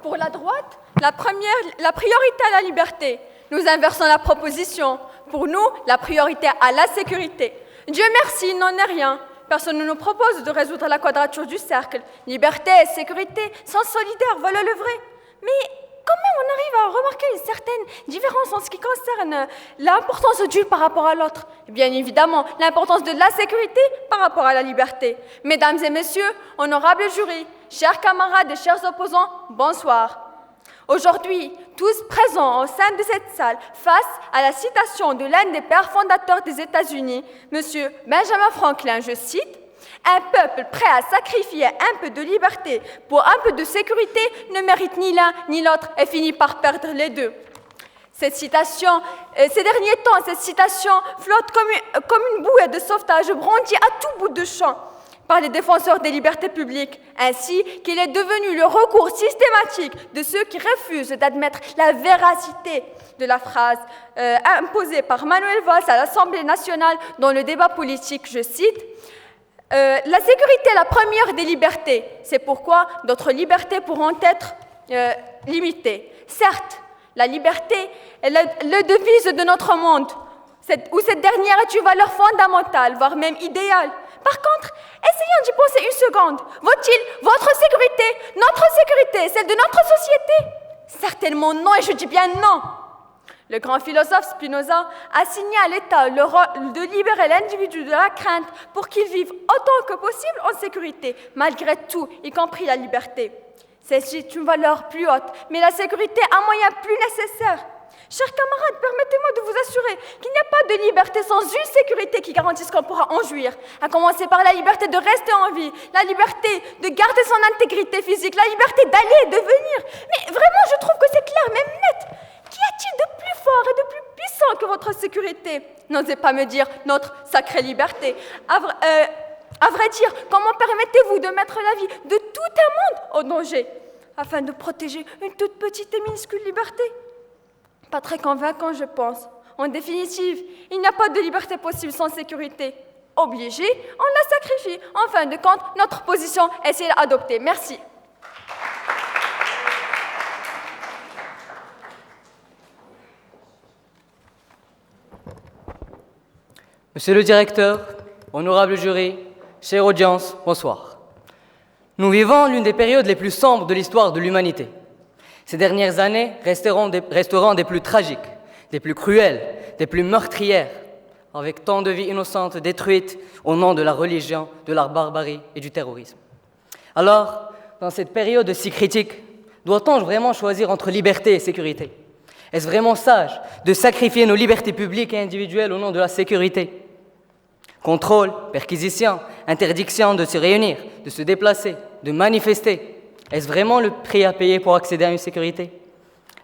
Pour la droite, la priorité à la liberté. Nous inversons la proposition. Pour nous, la priorité à la sécurité. Dieu merci, il n'en est rien. Personne ne nous propose de résoudre la quadrature du cercle. Liberté et sécurité sont solidaires, voilà le vrai. Mais comment on arrive à remarquer une certaine différence en ce qui concerne l'importance d'une par rapport à l'autre? Bien évidemment, l'importance de la sécurité par rapport à la liberté. Mesdames et messieurs, honorables jurys, chers camarades et chers opposants, bonsoir. Aujourd'hui, tous présents au sein de cette salle, face à la citation de l'un des pères fondateurs des États-Unis, M. Benjamin Franklin, je cite, « Un peuple prêt à sacrifier un peu de liberté pour un peu de sécurité ne mérite ni l'un ni l'autre et finit par perdre les deux. » Cette citation, ces derniers temps, cette citation flotte comme une bouée de sauvetage brandie à tout bout de champ par les défenseurs des libertés publiques, ainsi qu'il est devenu le recours systématique de ceux qui refusent d'admettre la véracité de la phrase imposée par Manuel Valls à l'Assemblée nationale dans le débat politique, je cite, « La sécurité est la première des libertés, c'est pourquoi d'autres libertés pourront être limitées. » Certes, la liberté est le devise de notre monde, où cette dernière est une valeur fondamentale, voire même idéale. Par contre, essayons d'y penser une seconde. Vaut-il votre sécurité, notre sécurité, celle de notre société? Certainement non, et je dis bien non. Le grand philosophe Spinoza a signé à l'État le rôle de libérer l'individu de la crainte pour qu'il vive autant que possible en sécurité, malgré tout, y compris la liberté. C'est une valeur plus haute, mais la sécurité un moyen plus nécessaire. Chers camarades, permettez-moi de vous assurer qu'il n'y a pas de liberté sans une sécurité qui garantisse qu'on pourra en jouir. À commencer par la liberté de rester en vie, la liberté de garder son intégrité physique, la liberté d'aller et de venir. Mais vraiment, je trouve que c'est clair, même net. Qu'y a-t-il de plus fort et de plus puissant que votre sécurité? N'osez pas me dire notre sacrée liberté. À vrai dire, comment permettez-vous de mettre la vie de tout un monde au danger afin de protéger une toute petite et minuscule liberté? Pas très convaincant, je pense. En définitive, il n'y a pas de liberté possible sans sécurité. Obligé, on la sacrifie. En fin de compte, notre position est celle adoptée. Merci. Monsieur le directeur, honorable jury, chère audience, bonsoir. Nous vivons l'une des périodes les plus sombres de l'histoire de l'humanité. Ces dernières années resteront des plus tragiques, des plus cruelles, des plus meurtrières, avec tant de vies innocentes détruites au nom de la religion, de la barbarie et du terrorisme. Alors, dans cette période si critique, doit-on vraiment choisir entre liberté et sécurité? Est-ce vraiment sage de sacrifier nos libertés publiques et individuelles au nom de la sécurité? Contrôle, perquisition, interdiction de se réunir, de se déplacer, de manifester. Est-ce vraiment le prix à payer pour accéder à une sécurité?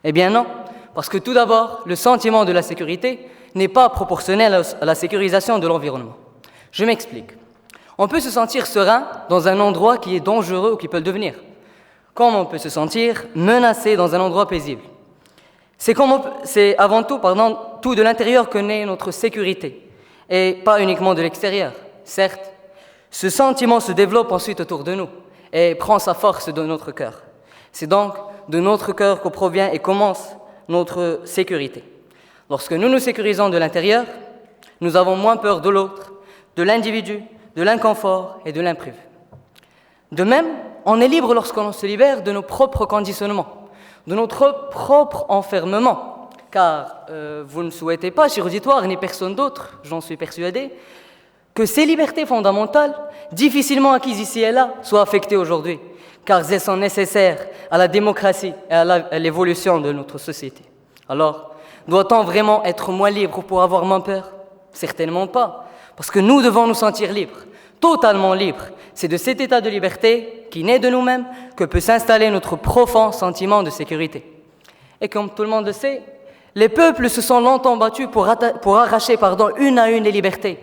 Eh bien non, parce que tout d'abord, le sentiment de la sécurité n'est pas proportionnel à la sécurisation de l'environnement. Je m'explique. On peut se sentir serein dans un endroit qui est dangereux ou qui peut le devenir, comme on peut se sentir menacé dans un endroit paisible. C'est avant tout, tout de l'intérieur que naît notre sécurité, et pas uniquement de l'extérieur. Certes, ce sentiment se développe ensuite autour de nous, et prend sa force de notre cœur. C'est donc de notre cœur que provient et commence notre sécurité. Lorsque nous nous sécurisons de l'intérieur, nous avons moins peur de l'autre, de l'individu, de l'inconfort et de l'imprévu. De même, on est libre lorsqu'on se libère de nos propres conditionnements, de notre propre enfermement, car vous ne souhaitez pas, cher auditoire, ni personne d'autre, j'en suis persuadé, que ces libertés fondamentales, difficilement acquises ici et là, soient affectées aujourd'hui, car elles sont nécessaires à la démocratie et à l'évolution de notre société. Alors, doit-on vraiment être moins libre pour avoir moins peur? Certainement pas, parce que nous devons nous sentir libres, totalement libres. C'est de cet état de liberté, qui naît de nous-mêmes, que peut s'installer notre profond sentiment de sécurité. Et comme tout le monde le sait, les peuples se sont longtemps battus pour arracher une à une les libertés.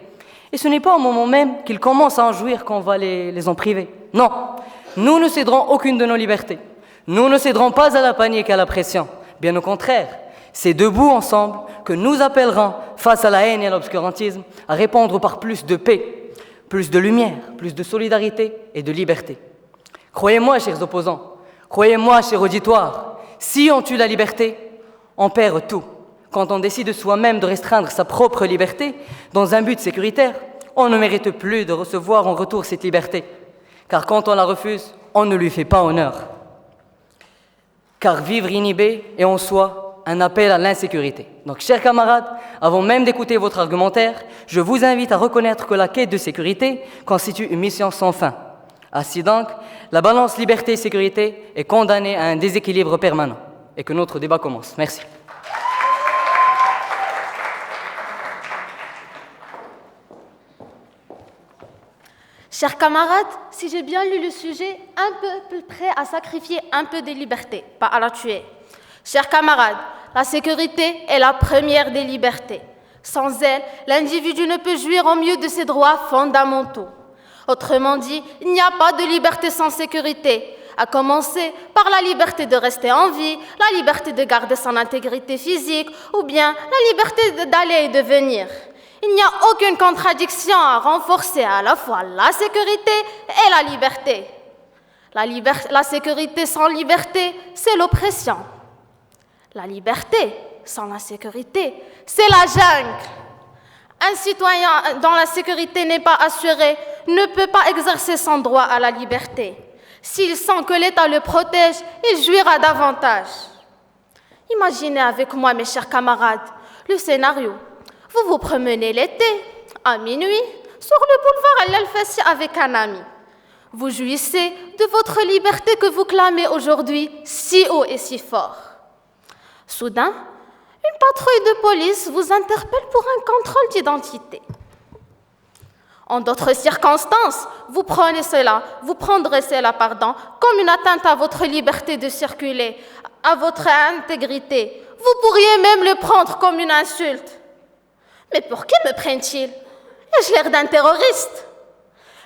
Et ce n'est pas au moment même qu'ils commencent à en jouir qu'on va les en priver. Non, nous ne céderons aucune de nos libertés. Nous ne céderons pas à la panique et à la pression. Bien au contraire, c'est debout ensemble que nous appellerons, face à la haine et à l'obscurantisme, à répondre par plus de paix, plus de lumière, plus de solidarité et de liberté. Croyez-moi, chers opposants, Croyez-moi, cher auditoire, si on tue la liberté, on perd tout. Quand on décide soi-même de restreindre sa propre liberté dans un but sécuritaire, on ne mérite plus de recevoir en retour cette liberté. Car quand on la refuse, on ne lui fait pas honneur. Car vivre inhibé est en soi un appel à l'insécurité. Donc, chers camarades, avant même d'écouter votre argumentaire, je vous invite à reconnaître que la quête de sécurité constitue une mission sans fin. Ainsi donc, la balance liberté-sécurité est condamnée à un déséquilibre permanent. Et que notre débat commence. Merci. Chers camarades, si j'ai bien lu le sujet, un peuple prêt à sacrifier un peu de liberté, pas à la tuer. Chers camarades, la sécurité est la première des libertés. Sans elle, l'individu ne peut jouir au mieux de ses droits fondamentaux. Autrement dit, il n'y a pas de liberté sans sécurité, à commencer par la liberté de rester en vie, la liberté de garder son intégrité physique ou bien la liberté d'aller et de venir. Il n'y a aucune contradiction à renforcer à la fois la sécurité et la liberté. La sécurité sans liberté, c'est l'oppression. La liberté sans la sécurité, c'est la jungle. Un citoyen dont la sécurité n'est pas assurée ne peut pas exercer son droit à la liberté. S'il sent que l'État le protège, il jouira davantage. Imaginez avec moi, mes chers camarades, le scénario. Vous vous promenez l'été, à minuit, sur le boulevard Al-Alfassi avec un ami. Vous jouissez de votre liberté que vous clamez aujourd'hui si haut et si fort. Soudain, une patrouille de police vous interpelle pour un contrôle d'identité. En d'autres circonstances, vous prendrez cela comme une atteinte à votre liberté de circuler, à votre intégrité. Vous pourriez même le prendre comme une insulte. Mais pour qui me prennent-ils? Ai-je l'air d'un terroriste?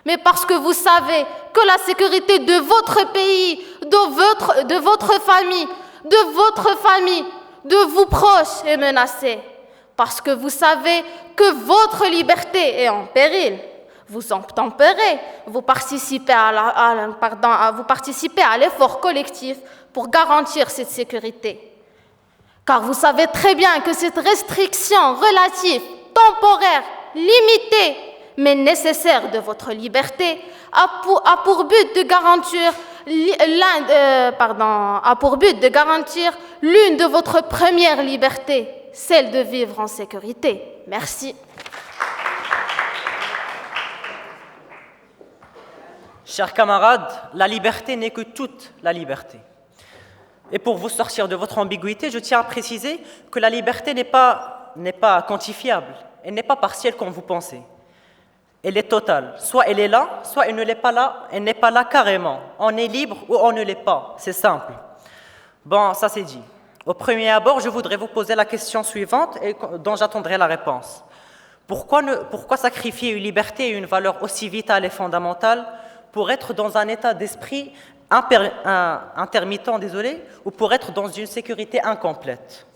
Mais parce que vous savez que la sécurité de votre pays, de votre famille, de vos proches est menacée. Parce que vous savez que votre liberté est en péril. Vous en tempérez, vous participez à l'effort collectif pour garantir cette sécurité. Car vous savez très bien que cette restriction relative, temporaire, limitée, mais nécessaire de votre liberté, a pour but de garantir l'une de votre première liberté, celle de vivre en sécurité. Merci. Chers camarades, la liberté n'est que toute la liberté. Et pour vous sortir de votre ambiguïté, je tiens à préciser que la liberté n'est pas quantifiable, elle n'est pas partielle comme vous pensez. Elle est totale. Soit elle est là, soit elle ne l'est pas là, elle n'est pas là carrément. On est libre ou on ne l'est pas, c'est simple. Bon, ça c'est dit. Au premier abord, je voudrais vous poser la question suivante et dont j'attendrai la réponse. Pourquoi sacrifier une liberté et une valeur aussi vitale et fondamentale pour être dans un état d'esprit intermittent, ou pour être dans une sécurité incomplète?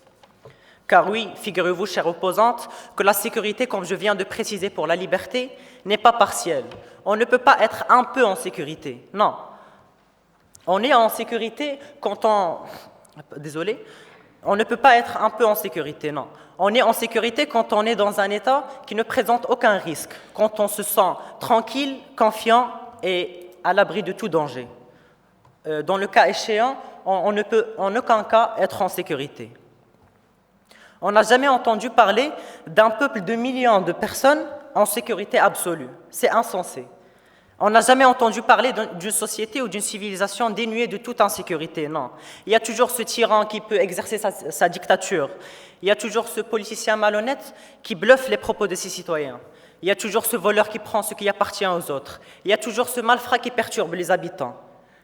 Car oui, figurez-vous, chère opposante, que la sécurité, comme je viens de préciser pour la liberté, n'est pas partielle. On ne peut pas être un peu en sécurité, non. On est en sécurité quand on... Désolé. On ne peut pas être un peu en sécurité, non. On est en sécurité quand on est dans un état qui ne présente aucun risque, quand on se sent tranquille, confiant et à l'abri de tout danger. Dans le cas échéant, on ne peut en aucun cas être en sécurité. On n'a jamais entendu parler d'un peuple de millions de personnes en sécurité absolue. C'est insensé. On n'a jamais entendu parler d'une société ou d'une civilisation dénuée de toute insécurité, non. Il y a toujours ce tyran qui peut exercer sa dictature. Il y a toujours ce politicien malhonnête qui bluffe les propos de ses citoyens. Il y a toujours ce voleur qui prend ce qui appartient aux autres. Il y a toujours ce malfrat qui perturbe les habitants.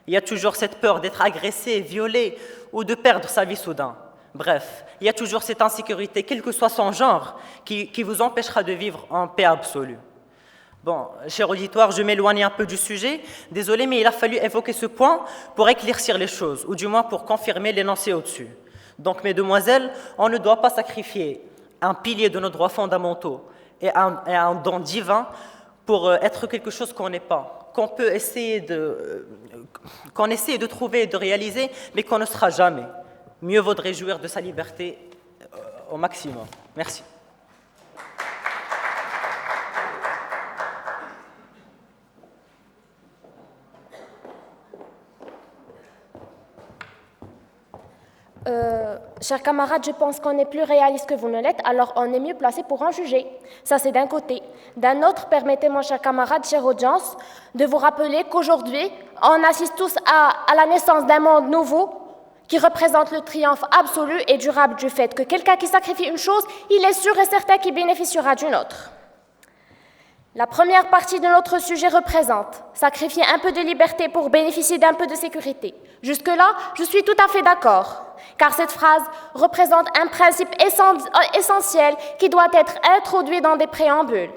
Il y a toujours cette peur d'être agressé, violé ou de perdre sa vie soudain. Bref, il y a toujours cette insécurité, quel que soit son genre, qui vous empêchera de vivre en paix absolue. Bon, cher auditoire, je m'éloigne un peu du sujet. Désolé, mais il a fallu évoquer ce point pour éclaircir les choses, ou du moins pour confirmer l'énoncé au-dessus. Donc, mesdemoiselles, on ne doit pas sacrifier un pilier de nos droits fondamentaux et un don divin pour être quelque chose qu'on n'est pas. qu'on essaie de trouver et de réaliser, mais qu'on ne sera jamais. Mieux vaudrait jouir de sa liberté au maximum. Merci. Chers camarades, je pense qu'on est plus réaliste que vous ne l'êtes, alors on est mieux placé pour en juger. Ça, c'est d'un côté. D'un autre, permettez-moi, chers camarades, chère audience, de vous rappeler qu'aujourd'hui, on assiste tous à la naissance d'un monde nouveau qui représente le triomphe absolu et durable du fait que quelqu'un qui sacrifie une chose, il est sûr et certain qu'il bénéficiera d'une autre. La première partie de notre sujet représente sacrifier un peu de liberté pour bénéficier d'un peu de sécurité. Jusque-là, je suis tout à fait d'accord, car cette phrase représente un principe essentiel qui doit être introduit dans des préambules,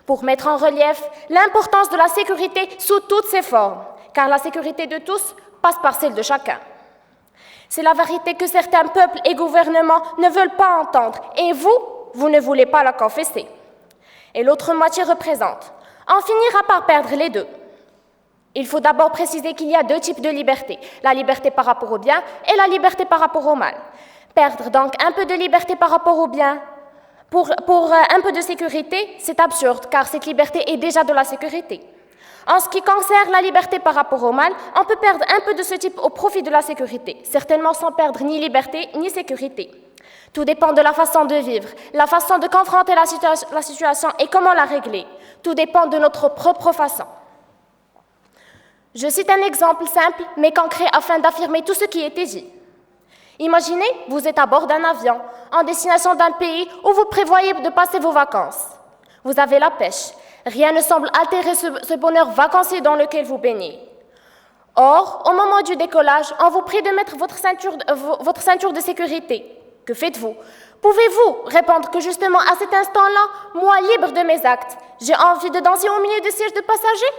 pour mettre en relief l'importance de la sécurité sous toutes ses formes, car la sécurité de tous passe par celle de chacun. C'est la vérité que certains peuples et gouvernements ne veulent pas entendre, et vous ne voulez pas la confesser. Et l'autre moitié représente. On finira par perdre les deux. Il faut d'abord préciser qu'il y a deux types de liberté, la liberté par rapport au bien et la liberté par rapport au mal. Perdre donc un peu de liberté par rapport au bien pour un peu de sécurité, c'est absurde, car cette liberté est déjà de la sécurité. En ce qui concerne la liberté par rapport au mal, on peut perdre un peu de ce type au profit de la sécurité, certainement sans perdre ni liberté ni sécurité. Tout dépend de la façon de vivre, la façon de confronter la situation et comment la régler. Tout dépend de notre propre façon. Je cite un exemple simple mais concret afin d'affirmer tout ce qui a été dit. Imaginez, vous êtes à bord d'un avion en destination d'un pays où vous prévoyez de passer vos vacances. Vous avez la pêche. Rien ne semble altérer ce bonheur vacancier dans lequel vous baignez. Or, au moment du décollage, on vous prie de mettre votre ceinture de sécurité. Que faites-vous? Pouvez-vous répondre que justement à cet instant-là, moi libre de mes actes, j'ai envie de danser au milieu du siège de passagers?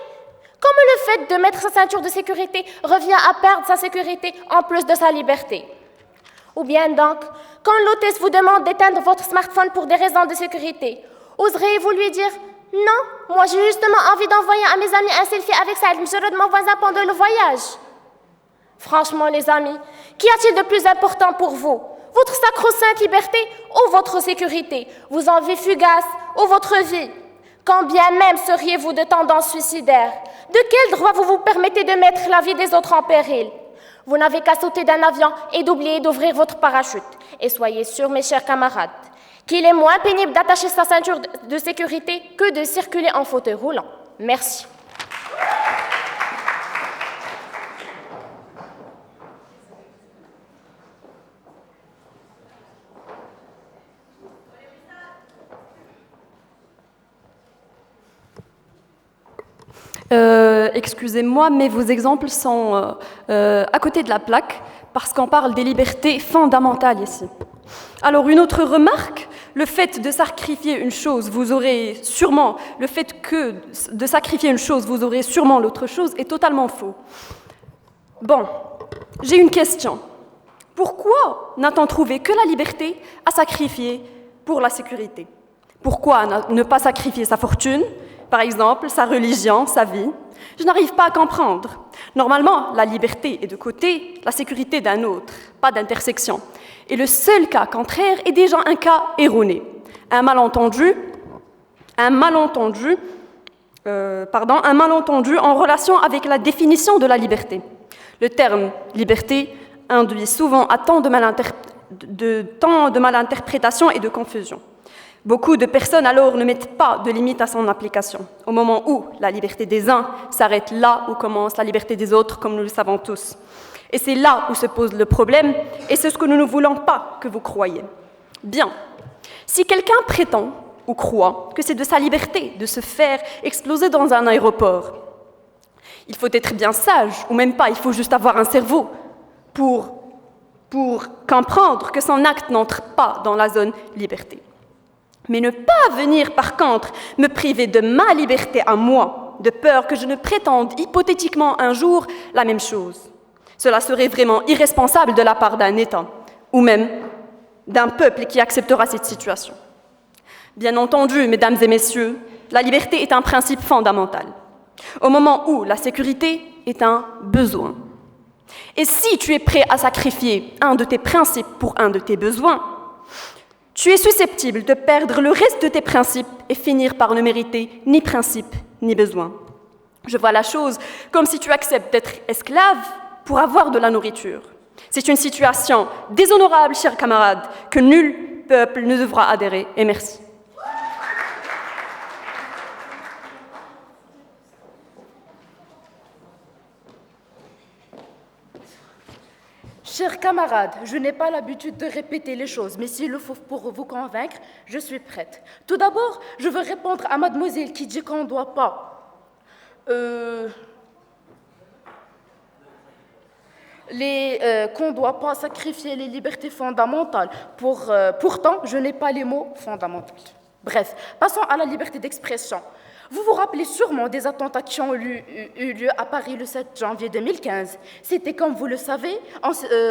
Comme le fait de mettre sa ceinture de sécurité revient à perdre sa sécurité en plus de sa liberté. Ou bien donc, quand l'hôtesse vous demande d'éteindre votre smartphone pour des raisons de sécurité, oserez-vous lui dire « Non, moi j'ai justement envie d'envoyer à mes amis un selfie avec Saïd Mjorod, mon voisin, pendant le voyage ». Franchement les amis, qu'y a-t-il de plus important pour vous? Votre sacro-sainte liberté ou votre sécurité? Vos envies fugaces ou votre vie? Quand bien même seriez-vous de tendance suicidaire? De quel droit vous vous permettez de mettre la vie des autres en péril? Vous n'avez qu'à sauter d'un avion et d'oublier d'ouvrir votre parachute. Et soyez sûrs, mes chers camarades, qu'il est moins pénible d'attacher sa ceinture de sécurité que de circuler en fauteuil roulant. Merci. Excusez-moi, mais vos exemples sont à côté de la plaque, parce qu'on parle des libertés fondamentales ici. Alors, une autre remarque, le fait de sacrifier une chose, vous aurez sûrement l'autre chose, est totalement faux. Bon, j'ai une question. Pourquoi n'a-t-on trouvé que la liberté à sacrifier pour la sécurité? Pourquoi ne pas sacrifier sa fortune, par exemple, sa religion, sa vie? Je n'arrive pas à comprendre. Normalement, la liberté est de côté, la sécurité d'un autre, pas d'intersection. Et le seul cas contraire est déjà un cas erroné. Un malentendu en relation avec la définition de la liberté. Le terme liberté induit souvent à tant de malinterprétations et de confusion. Beaucoup de personnes alors ne mettent pas de limite à son application, au moment où la liberté des uns s'arrête là où commence la liberté des autres, comme nous le savons tous. Et c'est là où se pose le problème, et c'est ce que nous ne voulons pas que vous croyiez. Bien, si quelqu'un prétend ou croit que c'est de sa liberté de se faire exploser dans un aéroport, il faut être bien sage, ou même pas, il faut juste avoir un cerveau pour comprendre que son acte n'entre pas dans la zone liberté. Mais ne pas venir, par contre, me priver de ma liberté à moi, de peur que je ne prétende hypothétiquement un jour la même chose. Cela serait vraiment irresponsable de la part d'un État, ou même d'un peuple qui acceptera cette situation. Bien entendu, mesdames et messieurs, la liberté est un principe fondamental. au moment où la sécurité est un besoin. Et si tu es prêt à sacrifier un de tes principes pour un de tes besoins, tu es susceptible de perdre le reste de tes principes et finir par ne mériter ni principe ni besoin. Je vois la chose comme si tu acceptes d'être esclave pour avoir de la nourriture. C'est une situation déshonorable, chers camarades, que nul peuple ne devra adhérer. Et merci. Chers camarades, je n'ai pas l'habitude de répéter les choses, mais s'il le faut pour vous convaincre, je suis prête. Tout d'abord, je veux répondre à mademoiselle qui dit qu'on ne doit pas... qu'on ne doit pas sacrifier les libertés fondamentales. Pourtant, je n'ai pas les mots fondamentaux. Bref, passons à la liberté d'expression. Vous vous rappelez sûrement des attentats qui ont eu lieu à Paris le 7 janvier 2015. C'était, comme vous le savez,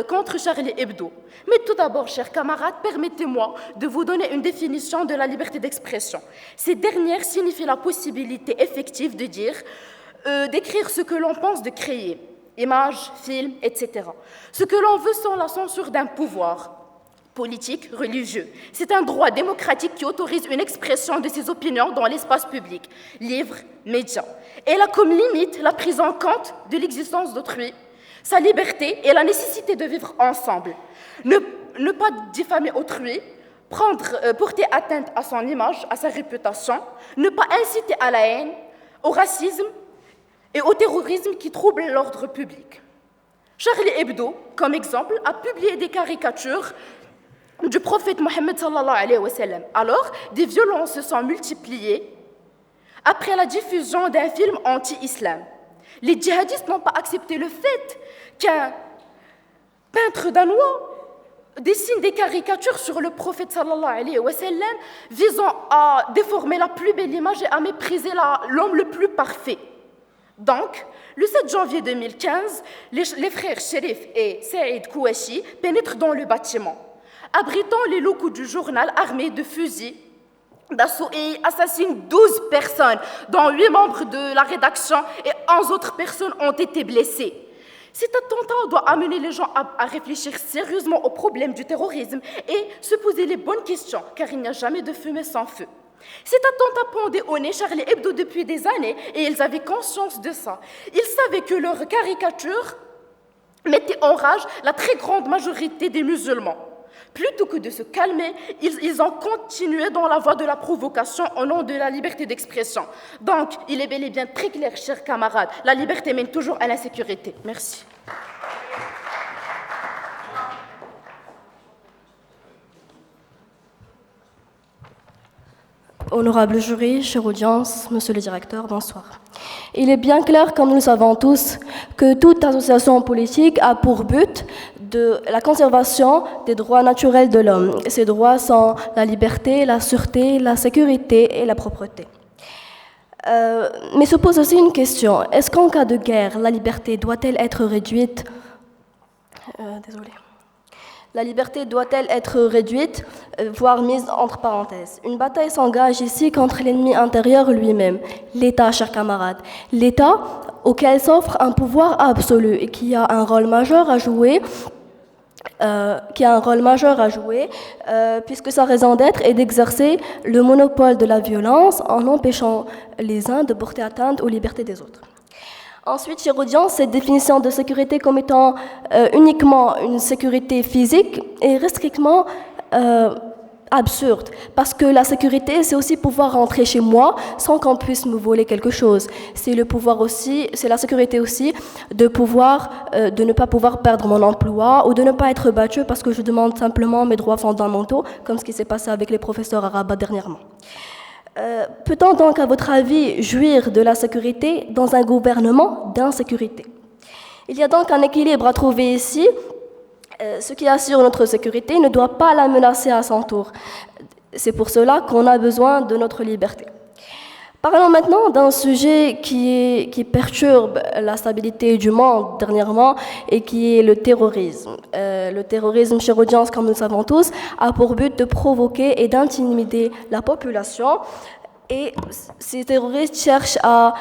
contre Charlie Hebdo. Mais tout d'abord, chers camarades, permettez-moi de vous donner une définition de la liberté d'expression. Cette dernière signifie la possibilité effective de dire, d'écrire ce que l'on pense de créer, images, films, etc. Ce que l'on veut sans la censure d'un pouvoir politique, religieux. C'est un droit démocratique qui autorise une expression de ses opinions dans l'espace public, livres, médias. Elle a comme limite la prise en compte de l'existence d'autrui, sa liberté et la nécessité de vivre ensemble. Ne pas diffamer autrui, porter atteinte à son image, à sa réputation, ne pas inciter à la haine, au racisme et au terrorisme qui troublent l'ordre public. Charlie Hebdo, comme exemple, a publié des caricatures du prophète Mohammed sallallahu alayhi wa sallam. Alors, des violences se sont multipliées après la diffusion d'un film anti-islam. Les djihadistes n'ont pas accepté le fait qu'un peintre danois dessine des caricatures sur le prophète sallallahu alayhi wa sallam visant à déformer la plus belle image et à mépriser l'homme le plus parfait. Donc, le 7 janvier 2015, les frères Sherif et Saïd Kouachi pénètrent dans le bâtiment, abritant les locaux du journal armés de fusils d'assaut et assassinent 12 personnes, dont 8 membres de la rédaction et 11 autres personnes ont été blessées. Cet attentat doit amener les gens à réfléchir sérieusement au problème du terrorisme et se poser les bonnes questions, car il n'y a jamais de fumée sans feu. Cet attentat pendait au nez Charlie Hebdo depuis des années et ils avaient conscience de ça. Ils savaient que leurs caricatures mettaient en rage la très grande majorité des musulmans. Plutôt que de se calmer, ils ont continué dans la voie de la provocation au nom de la liberté d'expression. Donc, il est bel et bien très clair, chers camarades, la liberté mène toujours à l'insécurité. Merci. Honorable jury, chère audience, monsieur le directeur, bonsoir. Il est bien clair, comme nous le savons tous, que toute association politique a pour but de la conservation des droits naturels de l'homme. Ces droits sont la liberté, la sûreté, la sécurité et la propreté. Mais se pose aussi une question. Est-ce qu'en cas de guerre, la liberté doit-elle être réduite La liberté doit-elle être réduite, voire mise entre parenthèses? Une bataille s'engage ici contre l'ennemi intérieur lui-même, l'État, chers camarades. L'État auquel s'offre un pouvoir absolu et qui a un rôle majeur à jouer, puisque sa raison d'être est d'exercer le monopole de la violence en empêchant les uns de porter atteinte aux libertés des autres. Ensuite, chère audience, cette définition de sécurité comme étant uniquement une sécurité physique est strictement absurde, parce que la sécurité, c'est aussi pouvoir rentrer chez moi sans qu'on puisse me voler quelque chose. C'est la sécurité aussi de ne pas pouvoir perdre mon emploi ou de ne pas être battu parce que je demande simplement mes droits fondamentaux, comme ce qui s'est passé avec les professeurs arabes dernièrement. Peut-on donc, à votre avis, jouir de la sécurité dans un gouvernement d'insécurité? Il y a donc un équilibre à trouver ici. Ce qui assure notre sécurité ne doit pas la menacer à son tour. C'est pour cela qu'on a besoin de notre liberté. Parlons maintenant d'un sujet qui perturbe la stabilité du monde dernièrement et qui est le terrorisme. Le terrorisme, chère audience, comme nous le savons tous, a pour but de provoquer et d'intimider la population. Et ces terroristes cherchent à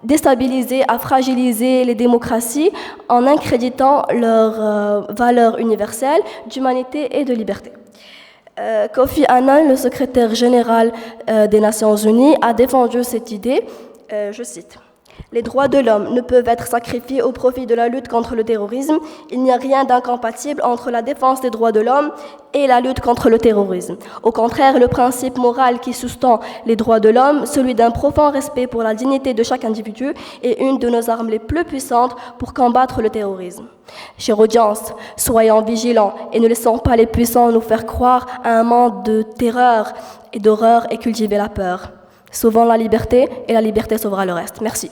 déstabiliser, à fragiliser les démocraties en incréditant leurs valeurs universelles d'humanité et de liberté. Kofi Annan, le secrétaire général des Nations Unies, a défendu cette idée, je cite. Les droits de l'homme ne peuvent être sacrifiés au profit de la lutte contre le terrorisme. Il n'y a rien d'incompatible entre la défense des droits de l'homme et la lutte contre le terrorisme. Au contraire, le principe moral qui sous-tend les droits de l'homme, celui d'un profond respect pour la dignité de chaque individu, est une de nos armes les plus puissantes pour combattre le terrorisme. Chère audience, soyons vigilants et ne laissons pas les puissants nous faire croire à un monde de terreur et d'horreur et cultiver la peur. Sauvons la liberté et la liberté sauvera le reste. Merci.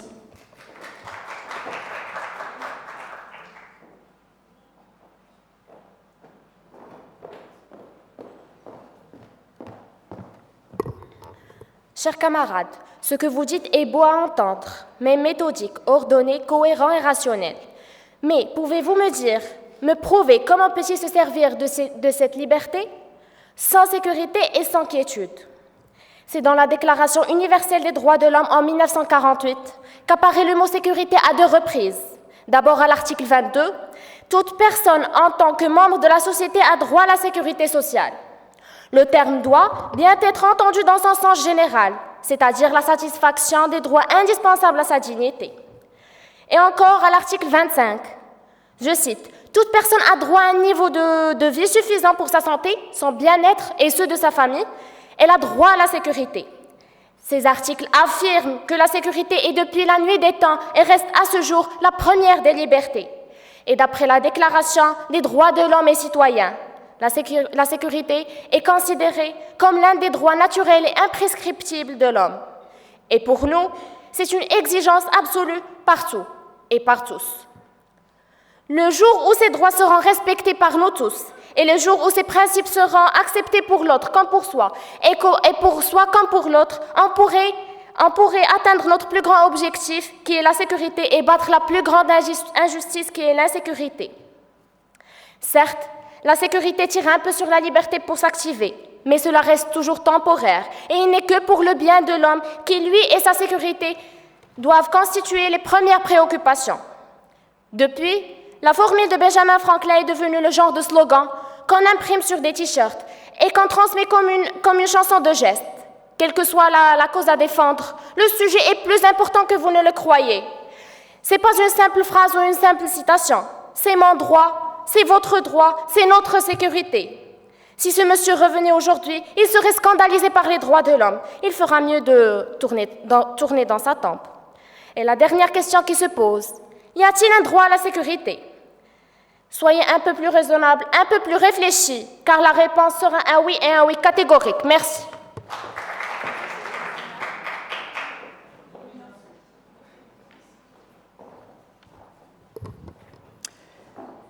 Chers camarades, ce que vous dites est beau à entendre, mais méthodique, ordonné, cohérent et rationnel. Mais pouvez-vous me prouver comment peut-il se servir de cette liberté sans sécurité et sans quiétude? C'est dans la Déclaration universelle des droits de l'homme en 1948 qu'apparaît le mot sécurité à 2 reprises. D'abord à l'article 22, toute personne en tant que membre de la société a droit à la sécurité sociale. Le terme doit bien être entendu dans son sens général, c'est-à-dire la satisfaction des droits indispensables à sa dignité. Et encore à l'article 25, je cite, « Toute personne a droit à un niveau de vie suffisant pour sa santé, son bien-être et ceux de sa famille. Elle a droit à la sécurité. » Ces articles affirment que la sécurité est depuis la nuit des temps et reste à ce jour la première des libertés. Et d'après la Déclaration des droits de l'homme et citoyen, la sécurité est considérée comme l'un des droits naturels et imprescriptibles de l'homme. Et pour nous, c'est une exigence absolue partout et par tous. Le jour où ces droits seront respectés par nous tous, et le jour où ces principes seront acceptés pour l'autre comme pour soi, et pour soi comme pour l'autre, on pourrait atteindre notre plus grand objectif, qui est la sécurité, et battre la plus grande injustice, qui est l'insécurité. Certes, la sécurité tire un peu sur la liberté pour s'activer, mais cela reste toujours temporaire, et il n'est que pour le bien de l'homme qui, lui et sa sécurité, doivent constituer les premières préoccupations. Depuis, la formule de Benjamin Franklin est devenue le genre de slogan qu'on imprime sur des t-shirts et qu'on transmet comme une chanson de geste. Quelle que soit la cause à défendre, le sujet est plus important que vous ne le croyez. Ce n'est pas une simple phrase ou une simple citation. C'est mon droit, c'est votre droit, c'est notre sécurité. Si ce monsieur revenait aujourd'hui, il serait scandalisé par les droits de l'homme. Il fera mieux de tourner dans sa tombe. Et la dernière question qui se pose, y a-t-il un droit à la sécurité? Soyez un peu plus raisonnable, un peu plus réfléchi, car la réponse sera un oui et un oui catégorique. Merci.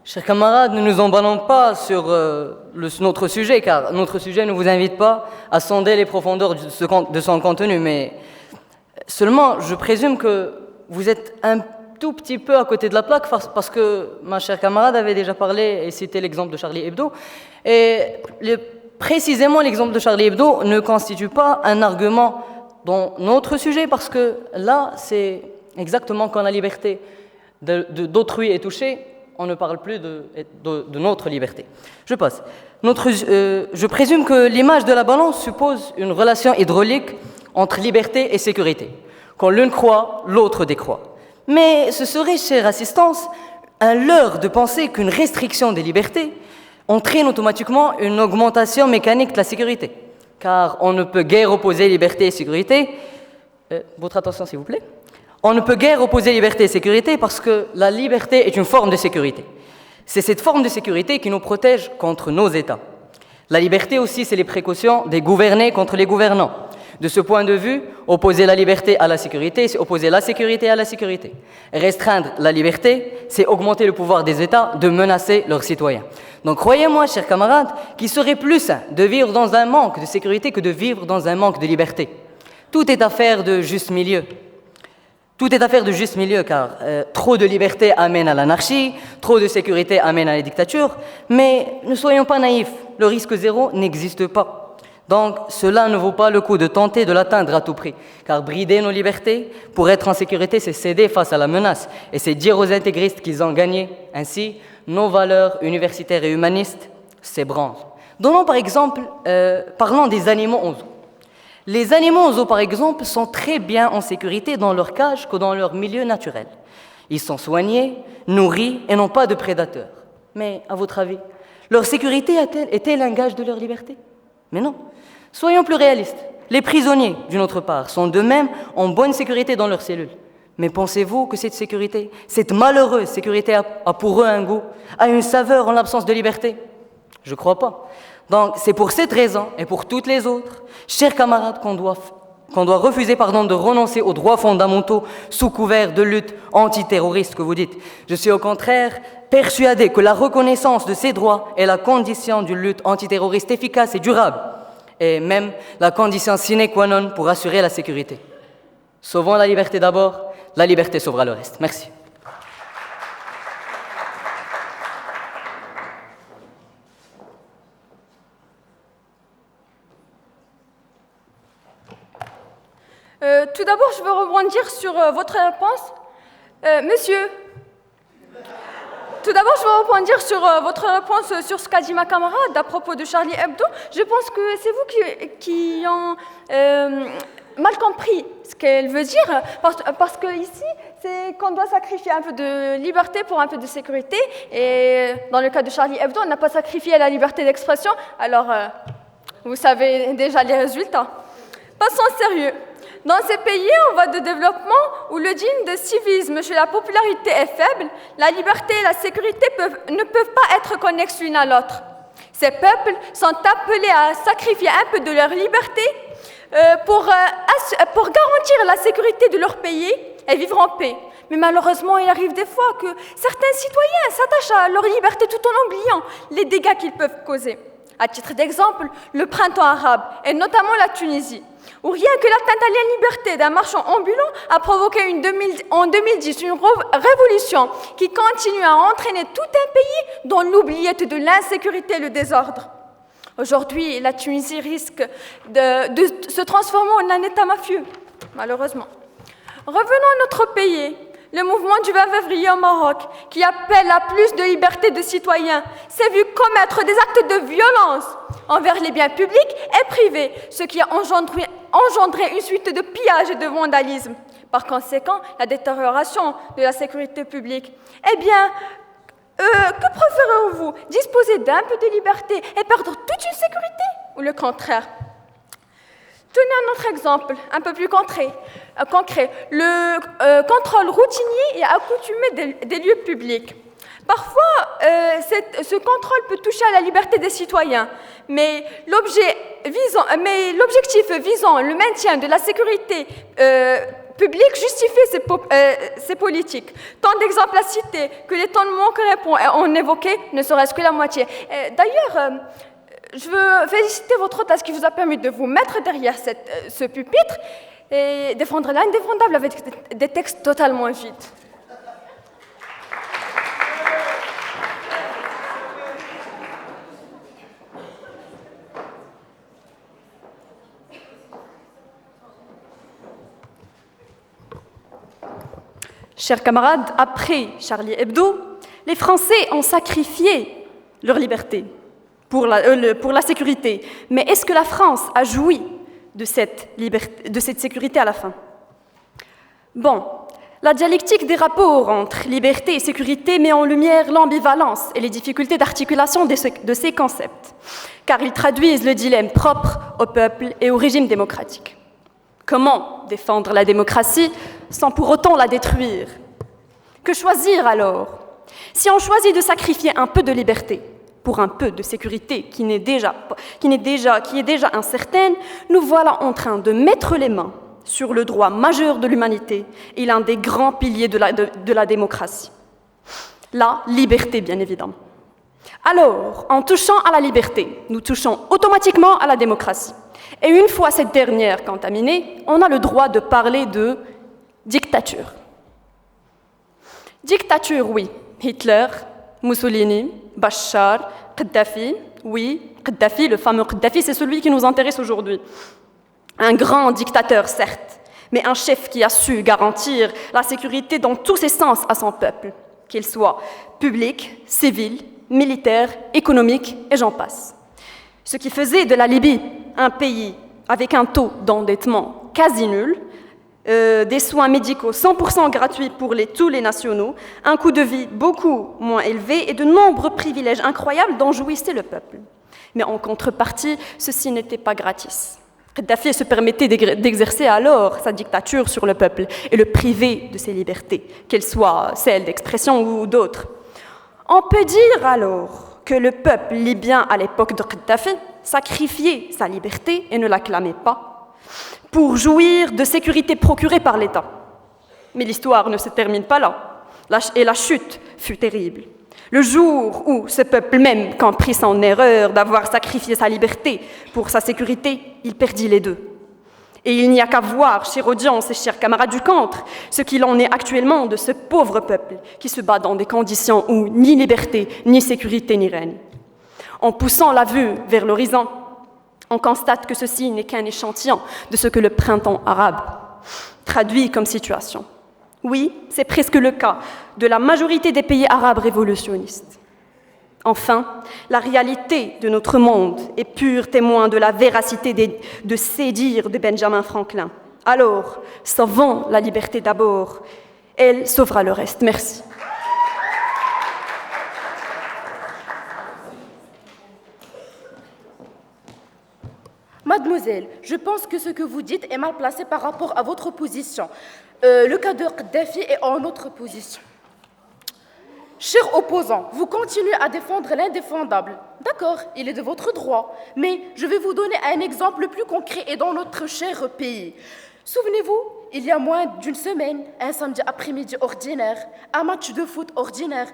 Chers camarades, ne nous emballons pas sur notre sujet, car notre sujet ne vous invite pas à sonder les profondeurs de son contenu, mais seulement, je présume que vous êtes un tout petit peu à côté de la plaque, parce que ma chère camarade avait déjà parlé et cité l'exemple de Charlie Hebdo, et précisément l'exemple de Charlie Hebdo ne constitue pas un argument dans notre sujet, parce que là, c'est exactement quand la liberté d'autrui est touchée, on ne parle plus de notre liberté. Je passe. Je présume que l'image de la balance suppose une relation hydraulique entre liberté et sécurité. Quand l'une croît, l'autre décroît. Mais ce serait, chère assistance, un leurre de penser qu'une restriction des libertés entraîne automatiquement une augmentation mécanique de la sécurité. Car on ne peut guère opposer liberté et sécurité. Votre attention, s'il vous plaît. On ne peut guère opposer liberté et sécurité parce que la liberté est une forme de sécurité. C'est cette forme de sécurité qui nous protège contre nos États. La liberté aussi, c'est les précautions des gouvernés contre les gouvernants. De ce point de vue, opposer la liberté à la sécurité, c'est opposer la sécurité à la sécurité. Restreindre la liberté, c'est augmenter le pouvoir des États de menacer leurs citoyens. Donc croyez-moi, chers camarades, qu'il serait plus sain de vivre dans un manque de sécurité que de vivre dans un manque de liberté. Tout est affaire de juste milieu. Tout est affaire de juste milieu, car trop de liberté amène à l'anarchie, trop de sécurité amène à la dictature, mais ne soyons pas naïfs, le risque zéro n'existe pas. Donc, cela ne vaut pas le coup de tenter de l'atteindre à tout prix, car brider nos libertés pour être en sécurité, c'est céder face à la menace, et c'est dire aux intégristes qu'ils ont gagné. Ainsi, nos valeurs universitaires et humanistes s'ébranlent. Donnons par exemple, parlons des animaux en zoo. Les animaux en zoo, par exemple, sont très bien en sécurité dans leur cage que dans leur milieu naturel. Ils sont soignés, nourris et n'ont pas de prédateurs. Mais, à votre avis, leur sécurité est-elle un gage de leur liberté? Mais non. Soyons plus réalistes. Les prisonniers, d'une autre part, sont d'eux-mêmes en bonne sécurité dans leurs cellules. Mais pensez-vous que cette sécurité, cette malheureuse sécurité a pour eux un goût, a une saveur en l'absence de liberté? Je ne crois pas. Donc, c'est pour cette raison et pour toutes les autres, chers camarades, qu'on doit refuser de renoncer aux droits fondamentaux sous couvert de lutte antiterroriste que vous dites. Je suis au contraire persuadé que la reconnaissance de ces droits est la condition d'une lutte antiterroriste efficace et durable, et même la condition sine qua non pour assurer la sécurité. Sauvons la liberté d'abord, la liberté sauvera le reste. Merci. Tout d'abord, je veux rebondir sur votre réponse. Monsieur, tout d'abord, je veux rebondir sur votre réponse sur ce qu'a dit ma camarade à propos de Charlie Hebdo. Je pense que c'est vous qui ont mal compris ce qu'elle veut dire, parce que ici, c'est qu'on doit sacrifier un peu de liberté pour un peu de sécurité. Et dans le cas de Charlie Hebdo, on n'a pas sacrifié la liberté d'expression. Alors, vous savez déjà les résultats. Passons au sérieux. Dans ces pays en voie de développement où le digne de civisme chez la popularité est faible, la liberté et la sécurité ne peuvent pas être connexes l'une à l'autre. Ces peuples sont appelés à sacrifier un peu de leur liberté pour garantir la sécurité de leur pays et vivre en paix. Mais malheureusement, il arrive des fois que certains citoyens s'attachent à leur liberté tout en oubliant les dégâts qu'ils peuvent causer. À titre d'exemple, le printemps arabe, et notamment la Tunisie, où rien que l'atteinte à la liberté d'un marchand ambulant a provoqué en 2010 une révolution qui continue à entraîner tout un pays dans l'oubliette de l'insécurité et le désordre. Aujourd'hui, la Tunisie risque de se transformer en un État mafieux, malheureusement. Revenons à notre pays. Le mouvement du 20 février au Maroc, qui appelle à plus de liberté de citoyens, s'est vu commettre des actes de violence envers les biens publics et privés, ce qui a engendré une suite de pillages et de vandalisme. Par conséquent, la détérioration de la sécurité publique. Eh bien, que préférez-vous? Disposer d'un peu de liberté et perdre toute une sécurité? Ou le contraire? Tenez un autre exemple, un peu plus concret. Le contrôle routinier et accoutumé des lieux publics. Parfois, ce contrôle peut toucher à la liberté des citoyens, mais l'objectif visant le maintien de la sécurité publique justifie ces politiques. Tant d'exemples à citer que les temps ne manqueraient pour en évoquer, ne serait-ce que la moitié. D'ailleurs, je veux féliciter votre hôtesse qui vous a permis de vous mettre derrière ce pupitre et défendre l'indéfendable avec des textes totalement vides. Chers camarades, après Charlie Hebdo, les Français ont sacrifié leur liberté pour la sécurité. Mais est-ce que la France a joui de cette sécurité à la fin? Bon, la dialectique des rapports entre liberté et sécurité met en lumière l'ambivalence et les difficultés d'articulation de ces concepts, car ils traduisent le dilemme propre au peuple et au régime démocratique. Comment défendre la démocratie sans pour autant la détruire? Que choisir alors? Si on choisit de sacrifier un peu de liberté pour un peu de sécurité qui est déjà incertaine, nous voilà en train de mettre les mains sur le droit majeur de l'humanité et l'un des grands piliers de la démocratie. La liberté, bien évidemment. Alors, en touchant à la liberté, nous touchons automatiquement à la démocratie. Et une fois cette dernière contaminée, on a le droit de parler de dictature. Dictature, oui. Hitler, Mussolini, Bachar, Kadhafi, oui, Kadhafi, le fameux Kadhafi, c'est celui qui nous intéresse aujourd'hui. Un grand dictateur, certes, mais un chef qui a su garantir la sécurité dans tous ses sens à son peuple, qu'il soit public, civil, militaire, économique, et j'en passe. Ce qui faisait de la Libye un pays avec un taux d'endettement quasi nul, des soins médicaux 100% gratuits pour tous les nationaux, un coût de vie beaucoup moins élevé et de nombreux privilèges incroyables dont jouissait le peuple. Mais en contrepartie, ceci n'était pas gratis. Kadhafi se permettait d'exercer alors sa dictature sur le peuple et le priver de ses libertés, qu'elles soient celles d'expression ou d'autres. On peut dire alors que le peuple libyen à l'époque de Kadhafi sacrifiait sa liberté et ne la clamait pas pour jouir de sécurité procurée par l'État. Mais l'histoire ne se termine pas là, et la chute fut terrible. Le jour où ce peuple même comprit son erreur d'avoir sacrifié sa liberté pour sa sécurité, il perdit les deux. Et il n'y a qu'à voir, chère audience et chers camarades du contre, ce qu'il en est actuellement de ce pauvre peuple qui se bat dans des conditions où ni liberté, ni sécurité, ni règne. En poussant la vue vers l'horizon, on constate que ceci n'est qu'un échantillon de ce que le printemps arabe traduit comme situation. Oui, c'est presque le cas de la majorité des pays arabes révolutionnistes. Enfin, la réalité de notre monde est pur témoin de la véracité de ces dires de Benjamin Franklin. Alors, sauvons la liberté d'abord, elle sauvera le reste. Merci. Mademoiselle, je pense que ce que vous dites est mal placé par rapport à votre position. Le cas de Kadhafi est en autre position. Chers opposants, vous continuez à défendre l'indéfendable. D'accord, il est de votre droit. Mais je vais vous donner un exemple plus concret et dans notre cher pays. Souvenez-vous, il y a moins d'une semaine, un samedi après-midi ordinaire, un match de foot ordinaire,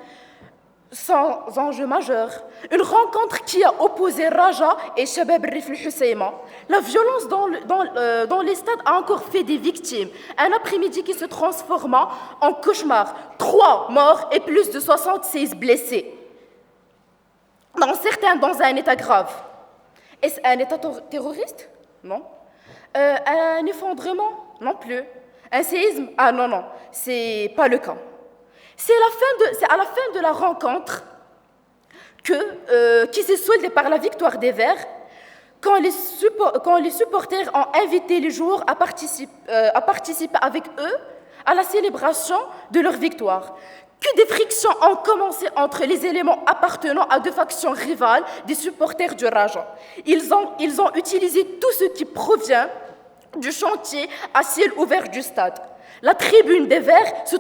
sans enjeu majeur, une rencontre qui a opposé Raja et Shabab Rifl Husseima. La violence dans les stades a encore fait des victimes. Un après-midi qui se transforma en cauchemar. 3 morts et plus de 76 blessés. Certains dans un état grave. Est-ce un état terroriste? Non. Un effondrement? Non plus. Un séisme? Ah non, c'est pas le cas. C'est à la fin de la rencontre qui s'est soldée par la victoire des Verts, quand les supporters ont invité les joueurs à participer avec eux à la célébration de leur victoire. Que des frictions ont commencé entre les éléments appartenant à 2 factions rivales des supporters du Raja. Ils ont utilisé tout ce qui provient du chantier à ciel ouvert du stade. La tribune des Verts s'est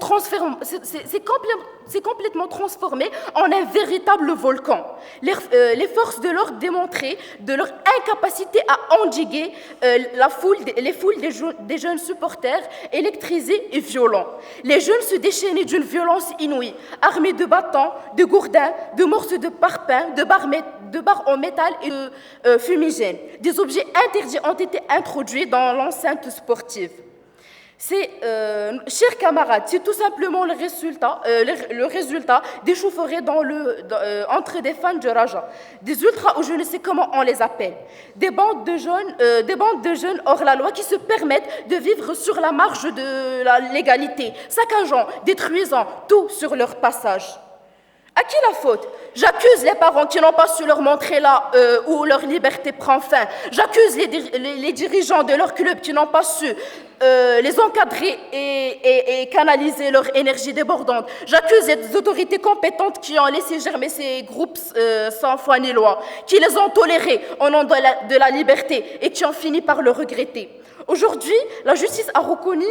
complètement transformée en un véritable volcan. Les forces de l'ordre démontraient de leur incapacité à endiguer les foules des jeunes supporters électrisés et violents. Les jeunes se déchaînaient d'une violence inouïe, armés de bâtons, de gourdins, de morceaux de parpaing, de barres en métal et de fumigènes. Des objets interdits ont été introduits dans l'enceinte sportive. Chers camarades, c'est tout simplement le résultat des chaufferées entre des fans de Raja, des ultras ou je ne sais comment on les appelle, des bandes de jeunes hors la loi qui se permettent de vivre sur la marge de la légalité, saccageant, détruisant tout sur leur passage. À qui la faute? J'accuse les parents qui n'ont pas su leur montrer là où leur liberté prend fin. J'accuse les dirigeants de leur club qui n'ont pas su les encadrer et canaliser leur énergie débordante. J'accuse les autorités compétentes qui ont laissé germer ces groupes sans foi ni loi, qui les ont tolérés au nom de la liberté et qui ont fini par le regretter. Aujourd'hui, la justice a reconnu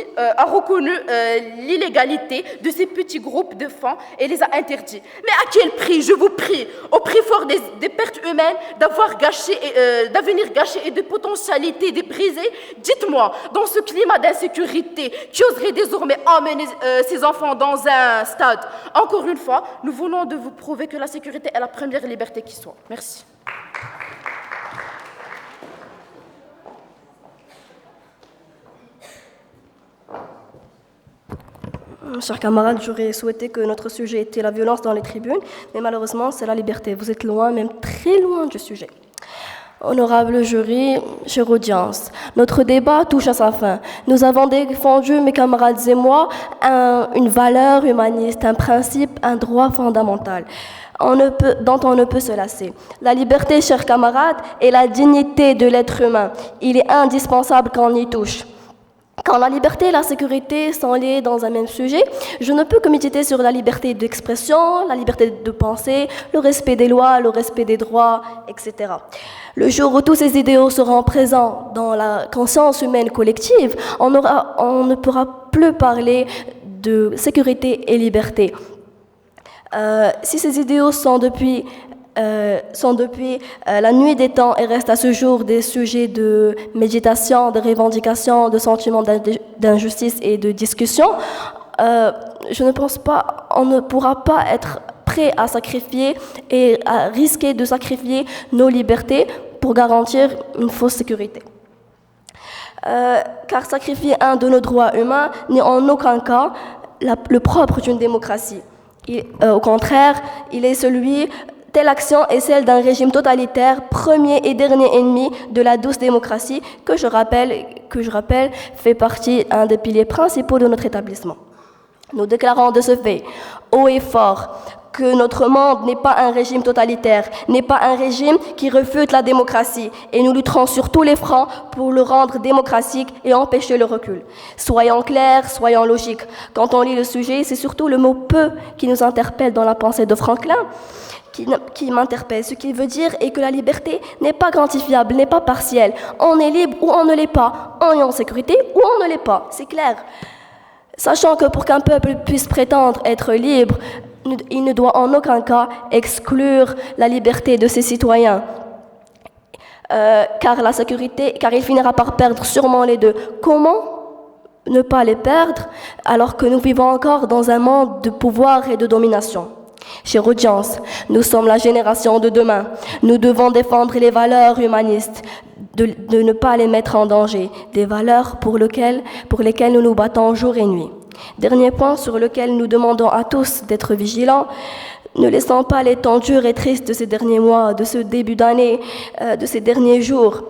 l'illégalité de ces petits groupes de fans et les a interdits. Mais à quel prix, je vous prie? Au prix fort des pertes humaines, d'avenir gâché et de potentialités débrisées? Dites-moi, dans ce climat d'insécurité, qui oserait désormais emmener ses enfants dans un stade? Encore une fois, nous venons de vous prouver que la sécurité est la première liberté qui soit. Merci. Chers camarades, j'aurais souhaité que notre sujet était la violence dans les tribunes, mais malheureusement, c'est la liberté. Vous êtes loin, même très loin du sujet. Honorable jury, chère audience, notre débat touche à sa fin. Nous avons défendu, mes camarades et moi, une valeur humaniste, un principe, un droit fondamental dont on ne peut se lasser. La liberté, chers camarades, est la dignité de l'être humain. Il est indispensable qu'on y touche. Quand la liberté et la sécurité sont liées dans un même sujet, je ne peux que méditer sur la liberté d'expression, la liberté de penser, le respect des lois, le respect des droits, etc. Le jour où tous ces idéaux seront présents dans la conscience humaine collective, on ne pourra plus parler de sécurité et liberté. Si ces idéaux sont depuis la nuit des temps et restent à ce jour des sujets de méditation, de revendication, de sentiments d'injustice et de discussion, je ne pense pas, on ne pourra pas être prêt à sacrifier et à risquer de sacrifier nos libertés pour garantir une fausse sécurité. Car sacrifier un de nos droits humains n'est en aucun cas le propre d'une démocratie. Au contraire, il est telle action est celle d'un régime totalitaire, premier et dernier ennemi de la douce démocratie, que je rappelle fait partie d'un des piliers principaux de notre établissement. Nous déclarons de ce fait, haut et fort, que notre monde n'est pas un régime totalitaire, n'est pas un régime qui refute la démocratie, et nous lutterons sur tous les fronts pour le rendre démocratique et empêcher le recul. Soyons clairs, soyons logiques. Quand on lit le sujet, c'est surtout le mot « peu » qui nous interpelle dans la pensée de Franklin, qui m'interpelle. Ce qu'il veut dire est que la liberté n'est pas quantifiable, n'est pas partielle. On est libre ou on ne l'est pas. On est en sécurité ou on ne l'est pas. C'est clair. Sachant que pour qu'un peuple puisse prétendre être libre, il ne doit en aucun cas exclure la liberté de ses citoyens. Car il finira par perdre sûrement les deux. Comment ne pas les perdre alors que nous vivons encore dans un monde de pouvoir et de domination? Chère audience, nous sommes la génération de demain. Nous devons défendre les valeurs humanistes, de ne pas les mettre en danger, des valeurs pour lesquelles nous nous battons jour et nuit. Dernier point sur lequel nous demandons à tous d'être vigilants, ne laissons pas les temps durs et tristes de ces derniers mois, de ce début d'année, de ces derniers jours,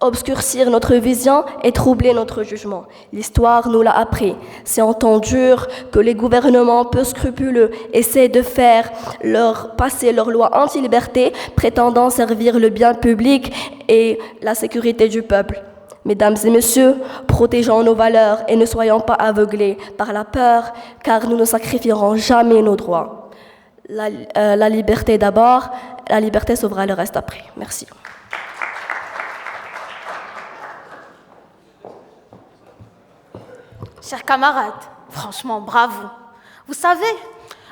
obscurcir notre vision et troubler notre jugement. L'histoire nous l'a appris. C'est en temps dur que les gouvernements peu scrupuleux essaient de faire passer leurs lois anti-liberté, prétendant servir le bien public et la sécurité du peuple. Mesdames et messieurs, protégeons nos valeurs et ne soyons pas aveuglés par la peur, car nous ne sacrifierons jamais nos droits. La liberté d'abord, la liberté sauvera le reste après. Merci. Chers camarades, franchement, bravo. Vous savez,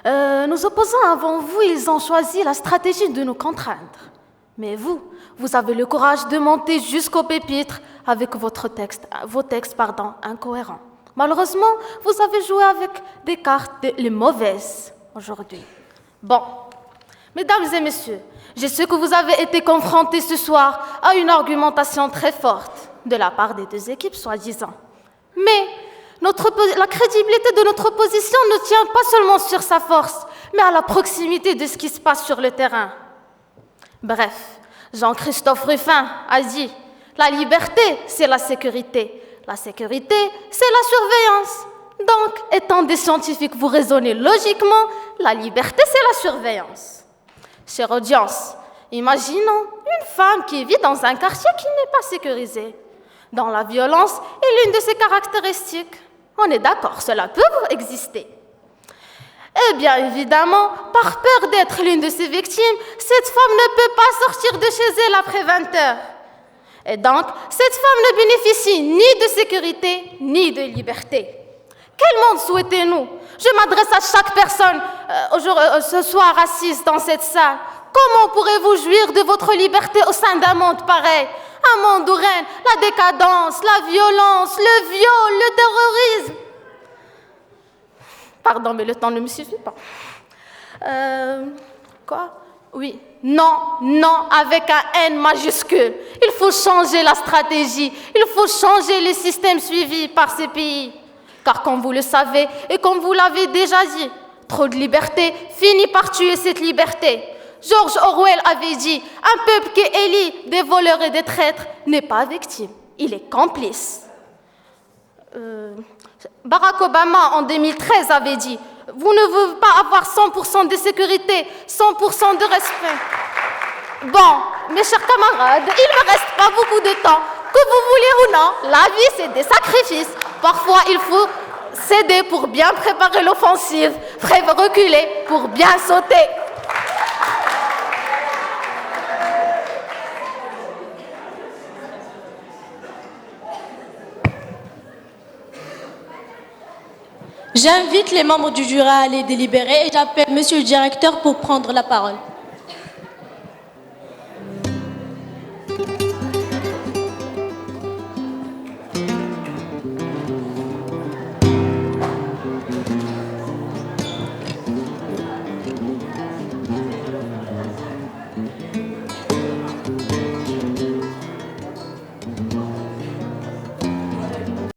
nos opposants avant vous, ils ont choisi la stratégie de nous contraindre. Mais vous avez le courage de monter jusqu'au pépitre avec vos textes incohérents. Malheureusement, vous avez joué avec des cartes les mauvaises aujourd'hui. Bon, mesdames et messieurs, je sais que vous avez été confrontés ce soir à une argumentation très forte de la part des deux équipes, soi-disant. Mais la crédibilité de notre opposition ne tient pas seulement sur sa force, mais à la proximité de ce qui se passe sur le terrain. Bref, Jean-Christophe Ruffin a dit « La liberté, c'est la sécurité. La sécurité, c'est la surveillance. » Donc, étant des scientifiques, vous raisonnez logiquement, la liberté, c'est la surveillance. Chère audience, imaginons une femme qui vit dans un quartier qui n'est pas sécurisé. Dans la violence est l'une de ses caractéristiques. On est d'accord, cela peut exister. Eh bien, évidemment, par peur d'être l'une de ses victimes, cette femme ne peut pas sortir de chez elle après 20 heures. Et donc, cette femme ne bénéficie ni de sécurité, ni de liberté. Quel monde souhaitez-nous? Je m'adresse à chaque personne ce soir assise dans cette salle. Comment pourrez-vous jouir de votre liberté au sein d'un monde pareil? Un monde où règne la décadence, la violence, le viol, le terrorisme. Pardon, mais le temps ne me suffit pas. Quoi? Oui. Non, avec un N majuscule. Il faut changer la stratégie. Il faut changer les systèmes suivis par ces pays. Car comme vous le savez et comme vous l'avez déjà dit, trop de liberté finit par tuer cette liberté. George Orwell avait dit « Un peuple qui élit des voleurs et des traîtres n'est pas victime, il est complice. » Barack Obama, en 2013, avait dit « Vous ne voulez pas avoir 100% de sécurité, 100% de respect. » Bon, mes chers camarades, il ne me reste pas beaucoup de temps. Que vous voulez ou non, la vie, c'est des sacrifices. Parfois, il faut céder pour bien préparer l'offensive, reculer pour bien sauter. J'invite les membres du jury à aller délibérer et j'appelle Monsieur le directeur pour prendre la parole.